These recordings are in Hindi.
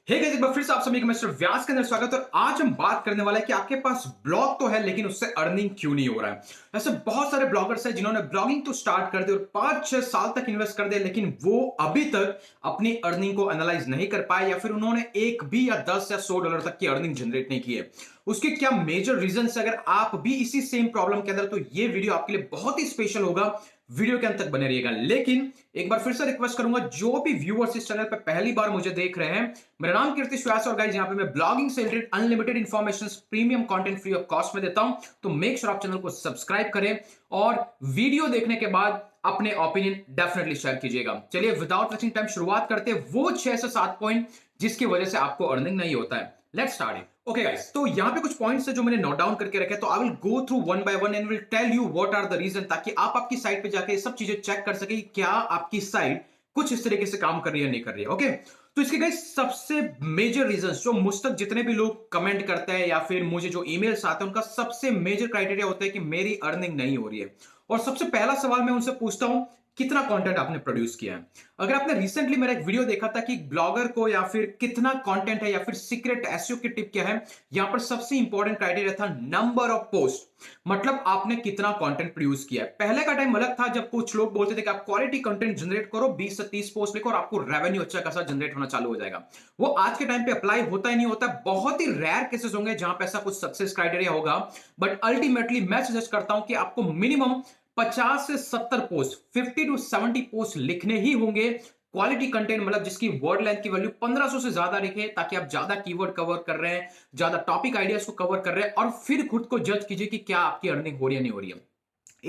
हे गाइस, एक बार फिर से आप सभी का मिस्टर व्यास के अंदर स्वागत है। और आज हम बात करने वाले हैं कि आपके पास ब्लॉग तो है लेकिन उससे अर्निंग क्यों नहीं हो रहा है। ऐसे बहुत सारे ब्लॉगर्स हैं जिन्होंने ब्लॉगिंग तो स्टार्ट कर दी और 5-6 साल तक इन्वेस्ट कर दिया, लेकिन वो अभी तक अपनी अर्निंग को एनालाइज नहीं कर पाए या फिर उन्होंने एक भी या 10 या $100 तक की अर्निंग जनरेट नहीं की है। उसके क्या मेजर रीजंस है? अगर आप भी इसी सेम प्रॉब्लम के अंदर, तो ये वीडियो आपके लिए बहुत ही स्पेशल होगा। वीडियो के अंत तक बने रहिएगा। लेकिन एक बार फिर से रिक्वेस्ट करूंगा, जो भी व्यूअर्स इस चैनल पे पहली बार मुझे देख रहे हैं, मेरा नाम कीर्ति व्यास और गाइस, यहाँ पे मैं ब्लॉगिंग से related unlimited information, premium content free of cost में देता हूं। तो मेक श्योर आप चैनल को सब्सक्राइब करें और वीडियो देखने के बाद अपने ओपिनियन डेफिनेटली शेयर कीजिएगा। चलिए विदाउट वेस्टिंग टाइम शुरुआत करते हैं वो 6 से 7 पॉइंट जिसकी वजह से आपको अर्निंग नहीं होता है। Let's start it. Okay guys, तो यहां पे कुछ पॉइंट्स है जो मैंने नोट डाउन करके रखे, तो I will go through one by one and will tell you what are the reason, ताकि आप आपकी साइट पे जाके ये सब चीजें चेक कर सके क्या आपकी साइट कुछ इस तरीके से काम कर रही है नहीं कर रही है। ओके, तो इसके गाइस सबसे मेजर रीजंस जो मुझ तक जितने भी लोग कमेंट करते हैं या फिर मुझे जो ईमेल्स आते हैं, उनका सबसे मेजर क्राइटेरिया होता है कि मेरी अर्निंग नहीं हो रही है। और सबसे पहला सवाल मैं उनसे पूछता हूं, कितना कंटेंट आपने प्रोड्यूस किया है। अगर आपने रिसेंटली मेरा एक वीडियो देखा था कि ब्लॉगर को या फिर कितना कंटेंट है या फिर सीक्रेट एसईओ की टिप क्या है, यहां पर सबसे इंपॉर्टेंट क्राइटेरिया था नंबर ऑफ पोस्ट, मतलब आपने कितना कंटेंट प्रोड्यूस किया है। पहले का टाइम अलग था जब कुछ लोग बोलते थे कि आप क्वालिटी कंटेंट जनरेट करो, 20 से 30 पोस्ट लिखो और आपको रेवेन्यू अच्छा खासा जनरेट होना चालू हो जाएगा। वो आज के टाइम पे अप्लाई होता ही नहीं होता। बहुत ही रेयर केसेस होंगे जहां पे ऐसा कुछ सक्सेस क्राइटेरिया होगा, बट अल्टीमेटली मैं सजेस्ट करता हूं कि आपको मिनिमम 50 से 70 पोस्ट, 50 टू 70 पोस्ट लिखने ही होंगे। क्वालिटी कंटेंट मतलब जिसकी वर्ड लेंथ की वैल्यू 1500 से ज्यादा लिखे, ताकि आप ज्यादा कीवर्ड कवर कर रहे हैं, ज्यादा टॉपिक आइडियाज को कवर कर रहे हैं, और फिर खुद को जज कीजिए कि क्या आपकी अर्निंग हो रही है नहीं हो रही है।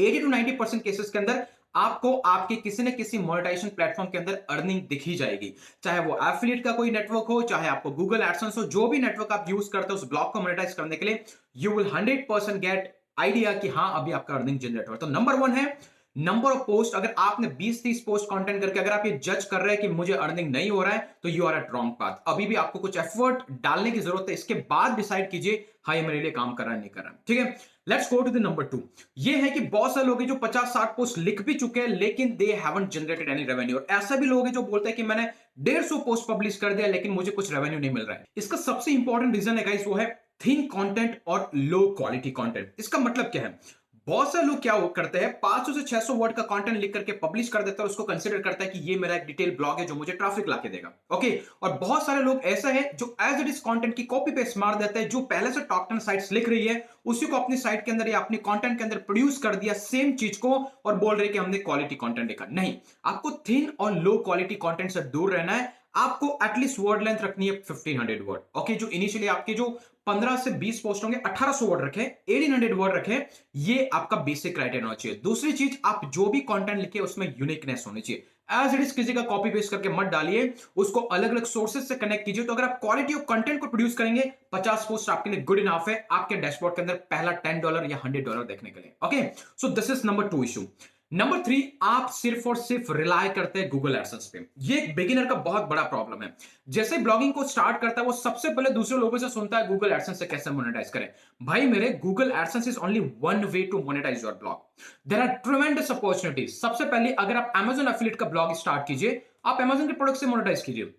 80 टू 90% केसेस के अंदर आपको आपके किसी न किसी मोनेटाइजेशन प्लेटफॉर्म के अंदर अर्निंग दिखी जाएगी, चाहे वो एफिलिएट का कोई नेटवर्क हो, चाहे आपको गूगल एडसेंस हो, जो भी नेटवर्क आप यूज करते हो उस ब्लॉग को मोनेटाइज करने के लिए, यू विल 100% गेट आइडिया कि हाँ अभी आपका अर्निंग जनरेट हो रहा है। तो नंबर वन है नंबर ऑफ पोस्ट। अगर आपने 20-30 पोस्ट कंटेंट करके अगर आप ये जज कर रहे हैं कि मुझे अर्निंग नहीं हो रहा है, तो you are at wrong path. अभी भी आपको कुछ एफर्ट डालने की जरूरत है, इसके बाद डिसाइड कीजिए हाँ ये मेरे लिए काम कर रहा है नहीं कर रहा है। ठीक है, let's go to the number 2। ये है कि बहुत सारे लोग हैं जो 50-60 पोस्ट लिख भी चुके हैं लेकिन they haven't generated any revenue. और ऐसा भी लोग हैं जो बोलते हैं कि मैंने 150 पोस्ट पब्लिश कर दिया लेकिन मुझे कुछ रेवेन्यू नहीं मिल रहा है। इसका सबसे इंपॉर्टेंट रीजन है गाइस, वो है थिन कंटेंट और लो क्वालिटी कंटेंट। इसका मतलब क्या है? बहुत सारे लोग क्या करते हैं, 500 से 600 वर्ड का कंटेंट लिख करके पब्लिश कर देता है और उसको कंसीडर करता है कि ये मेरा एक डिटेल ब्लॉग है जो मुझे ट्रैफिक लाके देगा। ओके, और बहुत सारे लोग ऐसा है जो एज इट इज कंटेंट की कॉपी पेस्ट मार देते हैं, जो पहले से टॉप 10 साइट्स लिख रही है उसी को अपनी साइट के अंदर या अपने कंटेंट के अंदर प्रोड्यूस कर दिया सेम चीज को, और बोल रहे कि हमने क्वालिटी कंटेंट लिखा। नहीं, आपको थिन और लो क्वालिटी कंटेंट से दूर रहना है। आपको एटलीस्ट वर्ड लेंथ रखनी है 1500 वर्ड। ओके, जो इनिशियली आपके जो 15 से 20 पोस्ट होंगे 1800 वर्ड रखें, 1800 वर्ड रखें, ये आपका बेसिक क्राइटेरिया होना चाहिए। दूसरी चीज, आप जो भी कंटेंट लिखे उसमें यूनिकनेस होनी चाहिए। एज इट इज किसी का कॉपी पेस्ट करके मत डालिए, उसको अलग अलग सोर्सेज से कनेक्ट कीजिए। तो अगर आप क्वालिटी ऑफ कंटेंट को प्रोड्यूस करेंगे, 50 पोस्ट आपके लिए गुड इनफ है आपके डैशबोर्ड के अंदर पहला $10 या $100 देखने के लिए। Okay, so this is number 2 issue. Number 3, आप सिर्फ और सिर्फ रिलाय करते हैं गूगल एडसेंस पे। ये एक बिगिनर का बहुत बड़ा प्रॉब्लम है। जैसे ब्लॉगिंग को स्टार्ट करता है, वो सबसे पहले दूसरे लोगों से सुनता है गूगल एडसेंस से कैसे मोनेटाइज करें। भाई मेरे, Google AdSense is only one way to monetize your blog. There are tremendous opportunities. सबसे पहले अगर आप Amazon एफिलिएट का ब्लॉग स्टार्ट कीजिए, आप Amazon के प्रोडक्ट से मोनेटाइज कीजिए।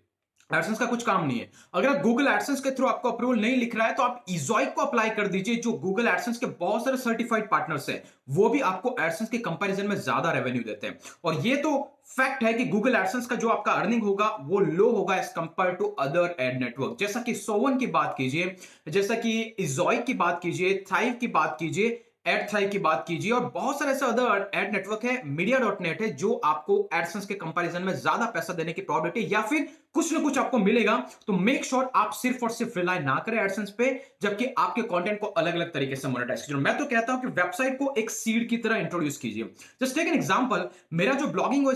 एडसेंस का कुछ काम नहीं है। अगर आप गूगल एडसेंस के थ्रू आपको अप्रूवल नहीं लिख रहा है, तो आप इजॉइक को अप्लाई कर दीजिए, जो गूगल एडसेंस के बहुत सारे सर्टिफाइड पार्टनर्स हैं, वो भी आपको एडसेंस के कंपैरिजन में ज्यादा रेवेन्यू देते हैं। और ये तो फैक्ट है कि गूगल एडसेंस का जो आपका अर्निंग होगा वो लो होगा as compared to other ad network, जैसा कि सोवन की बात कीजिए, जैसा कि इजॉइक की बात कीजिए, थ्राइव की बात कीजिए, एड थ्राइव की बात कीजिए, और बहुत सारे ऐसे अदर एड नेटवर्क है, मीडिया.नेट है, जो आपको एडसेंस के कंपैरिजन में ज्यादा पैसा देने की प्रोबेबिलिटी या फिर कुछ ना कुछ आपको मिलेगा। तो मेक श्योर आप सिर्फ और सिर्फ रिलाय ना करें एडसेंस पे, जबकि आपके कंटेंट को अलग अलग तरीके से मोनेटाइज कीजिए। मैं तो कहता हूं कि वेबसाइट को एक सीड की तरह इंट्रोड्यूस कीजिए। जस्ट टेक एन एग्जांपल, मेरा जो ब्लॉगिंग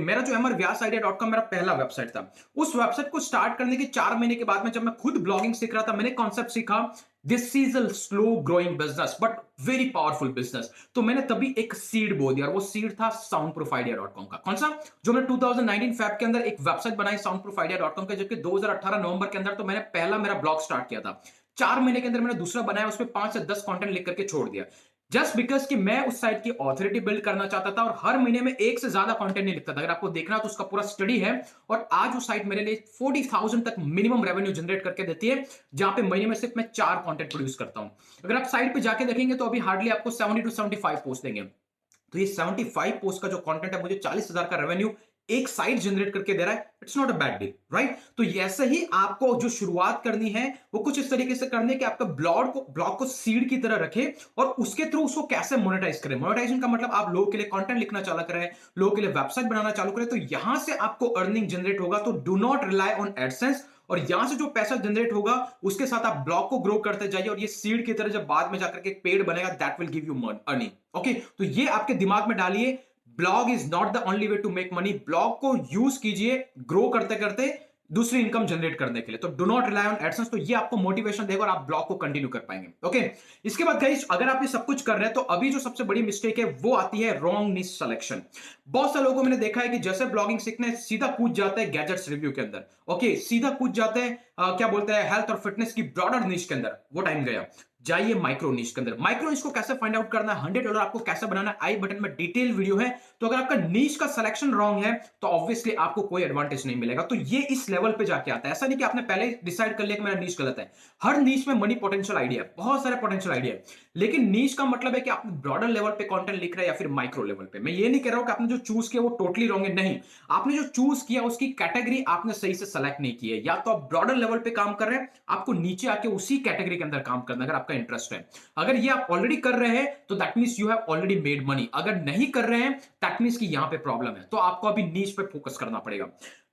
मेरा जो mrvyasidea.com मेरा पहला वेबसाइट था। उस वेबसाइट को स्टार्ट करने के 4 महीने के बाद में जब मैं खुद ब्लॉगिंग सीख रहा था, मैंने कॉन्सेप्ट सीखा, this is a slow growing business but very powerful business. तो मैंने तभी एक सीड बो दिया, और वो सीड था soundproofidea.com का। कौन सा? जो मैंने 2019 फेब के अंदर एक वेबसाइट बनाई soundproofidea.com के, जबकि 2018 नवंबर के अंदर तो मैंने पहला मेरा ब्लॉग स्टार्ट किया था। 4 महीने के अंदर मैंने दूसरा बनाया, उसमें 5 से 10 कंटेंट लिख करके छोड़ दिया। जस्ट बिकॉज कि मैं उस साइट की ऑथोरिटी बिल्ड करना चाहता था और हर महीने में एक से ज्यादा कंटेंट नहीं लिखता था। अगर आपको देखना तो उसका पूरा स्टडी है, और आज वो साइट मेरे लिए 40,000 तक मिनिमम रेवेन्यू जनरेट करके देती है, जहां पे महीने में सिर्फ मैं 4 कंटेंट प्रोड्यूस करता हूं। अगर आप साइट पे जाके देखेंगे तो अभी हार्डली आपको 70 टू 75 पोस्ट देंगे। तो ये 75 पोस्ट का जो कंटेंट है मुझे 40,000 का रेवेन्यू एक साइट जनरेट करके दे रहा है। It's not a bad deal, right? तो ऐसे ही आपको जो शुरुआत करनी है वो कुछ इस तरीके से करनी है कि आपका ब्लॉग को सीड की तरह रखे और उसके थ्रू उसको कैसे मोनेटाइज करें। मोनेटाइजेशन का मतलब आप लोगों के लिए कंटेंट लिखना चालू करें, लोगों के लिए वेबसाइट बनाना चालू करें, तो यहां से आपको अर्निंग जनरेट होगा। तो do not rely on AdSense, और यहां से जो पैसा जनरेट होगा उसके साथ आप ब्लॉग को ग्रो करते जाइए, और ये सीड की तरह जब बाद में जाकर के एक पेड़ बनेगा, that will give you earning. Okay, तो ये आपके दिमाग में डालिए, blog is not the only way to make money. Blog को यूज कीजिए ग्रो करते करते दूसरी इनकम जनरेट करने के लिए। तो do not rely on AdSense, तो ये आपको मोटिवेशन देगा और आप ब्लॉग को कंटिन्यू कर पाएंगे। ओके, इसके बाद गाइस, अगर आप ये सब कुछ कर रहे हैं तो अभी जो सबसे बड़ी मिस्टेक है वो आती है रॉन्ग निश सिलेक्शन। बहुत सारे लोगों को मैंने देखा है कि जैसे ब्लॉगिंग सीखने सीधा कूद जाते हैं गैजेट्स रिव्यू के अंदर। ओके, सीधा कूद जाते हैं क्या बोलते हैं, हेल्थ और फिटनेस की ब्रॉडर निश के अंदर। वो टाइम गया, जाइए माइक्रो निश के अंदर। माइक्रो निश को कैसे फाइंड आउट करना है, $100 आपको कैसे बनाना है, आई बटन में डिटेल वीडियो है। तो अगर आपका नीश का सिलेक्शन रॉन्ग है तो ऑब्वियसली आपको कोई एडवांटेज नहीं मिलेगा। तो ये इस लेवल पे जाके आता है। ऐसा नहीं कि आपने पहले डिसाइड कर लिया कि मेरा नीश गलत है। हर नीश में मनी पोटेंशियल आइडिया है, बहुत सारे पोटेंशियल आइडिया है, लेकिन नीश का मतलब है कि आप ब्रॉडर लेवल पे कंटेंट लिख रहे हैं या फिर माइक्रो लेवल पे। मैं ये नहीं कह रहा हूं कि आपने जो चूज किया वो टोटली रॉन्ग है, नहीं। आपने जो चूज किया उसकी कैटेगरी आपने सही से सेलेक्ट नहीं की है। या तो आप ब्रॉडर लेवल पे काम कर रहे हैं, आपको नीचे आके उसी कैटेगरी के अंदर काम करना, अगर आपका इंटरेस्ट है। अगर ये आप ऑलरेडी कर रहे हैं तो that means you have already made money. अगर नहीं कर रहे हैं दैट मींस कि यहां पे प्रॉब्लम है, तो आपको अभी नीश पे फोकस करना पड़ेगा।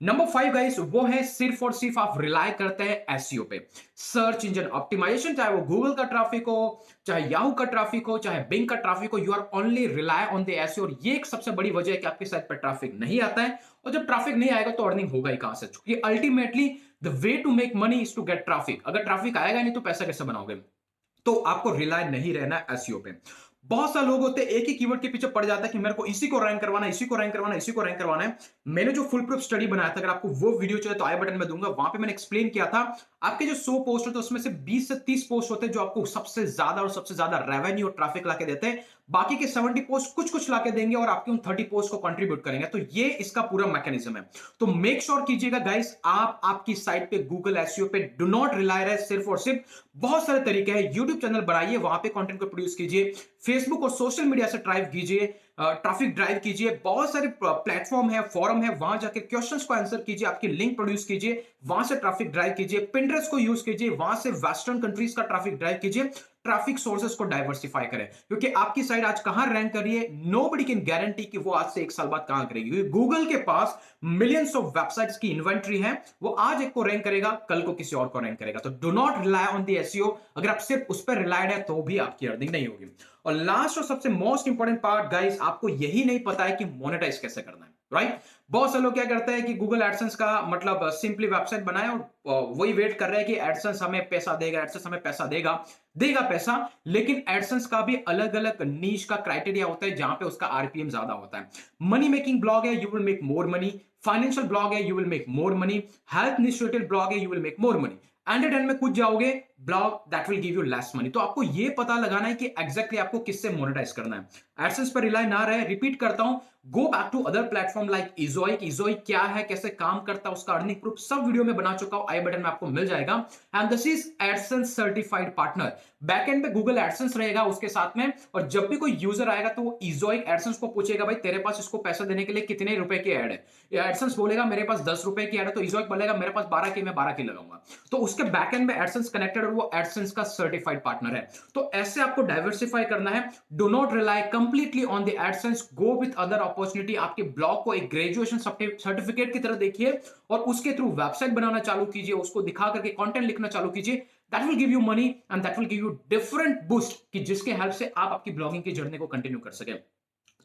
नंबर 5 गाइस, वो है सिर्फ और सिर्फ आप रिलाय करते हैं एसईओ पे, सर्च इंजन ऑप्टिमाइजेशन। चाहे वो गूगल का ट्रैफिक हो, चाहे याहू का ट्रैफिक हो, चाहे बिंग का ट्रैफिक हो, you are only rely on the SEO. और ये एक सबसे बड़ी वजह है कि आपकी साइट पर ट्रैफिक नहीं आता है। और जब ट्रैफिक नहीं आएगा तो अर्निंग होगा ही कहां से, क्योंकि ultimately the way to make money is to get traffic. अगर ट्रैफिक आएगा नहीं तो पैसा कैसे बनाओगे? तो आपको रिलाय नहीं रहना है एसईओ पे। बहुत सारे लोग होते हैं एक ही कीवर्ड के पीछे पड़ जाता है कि मेरे को इसी को रैंक करवाना है, इसी को रैंक करवाना है, इसी को रैंक करवाना है। मैंने जो फुल प्रूफ स्टडी बनाया था, अगर आपको वो वीडियो चाहिए तो आई बटन में दूंगा, वहां पे मैंने एक्सप्लेन किया था। आपके जो 100 पोस्ट होते हैं उसमें से 20 से 30 पोस्ट होते हैं जो आपको सबसे ज्यादा और सबसे ज्यादा रेवेन्यू और ट्रैफिक लाके देते हैं। बाकी के 70 पोस्ट कुछ कुछ लाके देंगे और आपके उन 30 पोस्ट को कंट्रीब्यूट करेंगे। तो ये इसका पूरा मैकेनिज्म है। तो मेक श्योर कीजिएगा गाइस, आप आपकी साइट पे गूगल एसईओ पे डू नॉट रिलाई रहे सिर्फ और सिर्फ। बहुत सारे तरीके हैं, यूट्यूब चैनल बनाइए, वहां पे कंटेंट को प्रोड्यूस कीजिए, फेसबुक और सोशल मीडिया से ड्राइव कीजिए, ट्रैफिक ड्राइव कीजिए। बहुत सारे प्लेटफॉर्म है, फॉरम है, वहां जाके क्वेश्चंस को आंसर कीजिए, आपकी लिंक प्रोड्यूस कीजिए, वहां से ट्रैफिक ड्राइव कीजिए। पिंटरेस्ट को यूज कीजिए, वहां से वेस्टर्न कंट्रीज का ट्रैफिक ड्राइव कीजिए। ट्रैफिक सोर्सेस को डाइवर्सिफाई करें, क्योंकि आपकी साइट आज कहां रैंक कर रही है, नोबडी कैन गारंटी कि वो आज से 1 साल बाद कहां करेगी। क्योंकि गूगल के पास मिलियंस ऑफ वेबसाइट्स की इन्वेंट्री है, वो आज एक को रैंक करेगा, कल को किसी और को रैंक करेगा। तो do not rely on the SEO. अगर आप सिर्फ उस पर रिलायड है तो भी आपकी अर्निंग नहीं होगी। और लास्ट और सबसे मोस्ट इंपॉर्टेंट पार्ट गाइस, आपको यही नहीं पता है कि मोनेटाइज कैसे करना है, राइट? बहुत से लोग क्या करते हैं कि गूगल एडसेंस का मतलब सिंपली वेबसाइट बनाए और वही वेट कर रहे हैं कि एडसेंस हमें पैसा देगा, एडसेंस हमें पैसा देगा, देगा पैसा। लेकिन एडसेंस का भी अलग अलग नीश का क्राइटेरिया होता है जहां पे उसका आरपीएम ज्यादा होता है। मनी मेकिंग ब्लॉग है, you will make more money. Financial blog है, you will make more money. Health niche related blog है, you will make more money. And end में कुछ जाओगे blog that will give you less money. तो आपको ये पता लगाना है कि एग्जैक्टली आपको किससे मोनेटाइज करना है। एडसेंस पर रिलाई ना रहे, रिपीट करता हूं, go back to other platform like Ezoic. Ezoic क्या है, कैसे काम करता है, उसका अर्निंग प्रूफ सब वीडियो में बना चुका हूं, आई बटन में आपको मिल जाएगा। And this is AdSense certified partner. Backend पे गूगल एडसेंस रहेगा उसके साथ में, और जब भी कोई यूजर आएगा तो वो इजोइक एडसेंस को पूछेगा, भाई तेरे पास इसको पैसा देने के लिए कितने रुपए की एड है। एडसेंस बोलेगा मेरे पास 10 रुपए की एड है, तो इजोइक बोलेगा मेरे पास 12 की, मैं 12 की लगाऊंगा। तो उसके बैकएंड में एडसेंस कनेक्टेड और वो एडसेंस का सर्टिफाइड पार्टनर है। तो ऐसे आपको डाइवर्सिफाई करना है। Do not rely completely on the AdSense, go with other opportunity. आपके ब्लॉग को एक ग्रेजुएशन सर्टिफिकेट की तरह देखिए और उसके थ्रू वेबसाइट बनाना चालू कीजिए, उसको दिखा करके कंटेंट लिखना चालू कीजिए। That will give you money and that will give you different boost, कि जिसके हेल्प से आप आपकी ब्लॉगिंग की जर्नी को कंटिन्यू कर सके।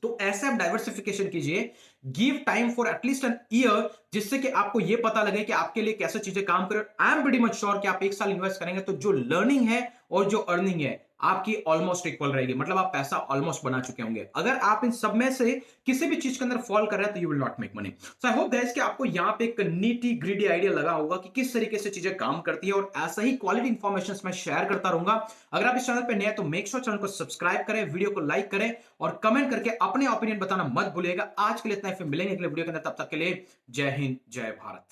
तो ऐसे आप डाइवर्सिफिकेशन कीजिए, give time for at least an year, जिससे कि आपको यह पता लगे कि आपके लिए कैसे चीजें काम करें। I am pretty much sure कि आप 1 साल इन्वेस्ट करेंगे तो जो लर्निंग है और जो अर्निंग है आपकी ऑलमोस्ट इक्वल रहेगी, मतलब आप पैसा ऑलमोस्ट बना चुके होंगे। अगर आप इन सब में से किसी भी चीज के अंदर फॉल कर रहे हैं तो you will not make money. So I hope guys कि आपको यहाँ पे एक नीटी ग्रिडी आइडिया लगा होगा कि किस तरीके से चीजें काम करती है, और ऐसा ही क्वालिटी इंफॉर्मेशन मैं शेयर करता रहूंगा। अगर आप इस चैनल पे नए हैं तो मेक श्योर चैनल को सब्सक्राइब करें, वीडियो को लाइक करें और कमेंट करके अपने ओपिनियन बताना मत भूलिएगा। आज के लिए इतना ही, फिर मिलेंगे अगले वीडियो के अंदर, तब तक के लिए जय हिंद जय भारत।